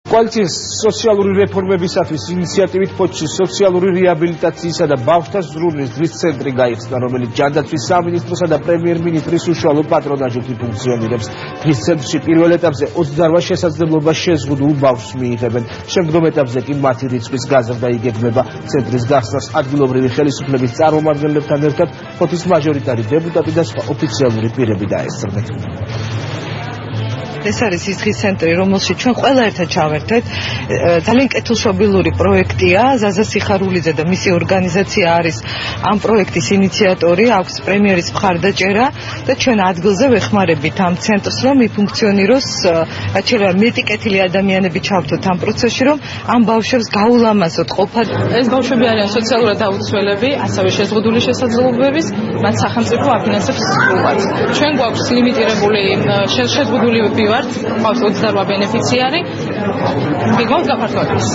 Koalitsiyas სოციალური რეფორმებისათვის ინიციატივით ფოთში სოციალური რეაბილიტაციისა და ბავშვთა ზრუნვის დღის ცენტრი გაიხსნა, რომელიც ჯანდაცვის სამინისტროსა და პრემიერ-მინისტრის უშუალო პატრონაჟით ფუნქციონირებს. დღის ცენტრში პირველ ეტაპზე 28 შესაძლებლობა შეზღუდულ ბავშვს მიიღებენ. შემდგომ ეტაპზე კი მათი რიცხვის გაზრდა იგეგმება. ცენტრის გახსნას ადგილობრივი ხელისუფლების წარმომადგენლებთან ერთად ფოთის მაჟორიტარი დეპუტატი და სხვა ოფიციალური პირები დაესწრნენ. ეს არის ის დღის ცენტრი, რომელშიც ჩვენ ყველა ერთად ჩავერთეთ. ძალიან კეთილშობილური პროექტია. ზაზა სიხარულიძე და მისი ორგანიზაცია არის ამ პროექტის ინიციატორი, აქვს პრემიერის მხარდაჭერა და ჩვენ ადგილზე ვეხმარებით ამ ცენტრს, რომ იფუნქციონიროს, რაც შეიძლება მეტი კეთილი ადამიანები ჩავთოთ ამ პროცესში, რომ ამ ბავშვებს გაულამაზოთ ყოფა. ეს ბავშვები არიან სოციალურად დაუცველები, ასევე შეზღუდული შესაძლებლობების, მათ სახელმწიფო აფინანსებს სრულად. ჩვენ გვაქვს ლიმიტირებული შეზღუდული ვართ, ყავს 28 ბენეფიციარი. მიგონთ გაფართოებას.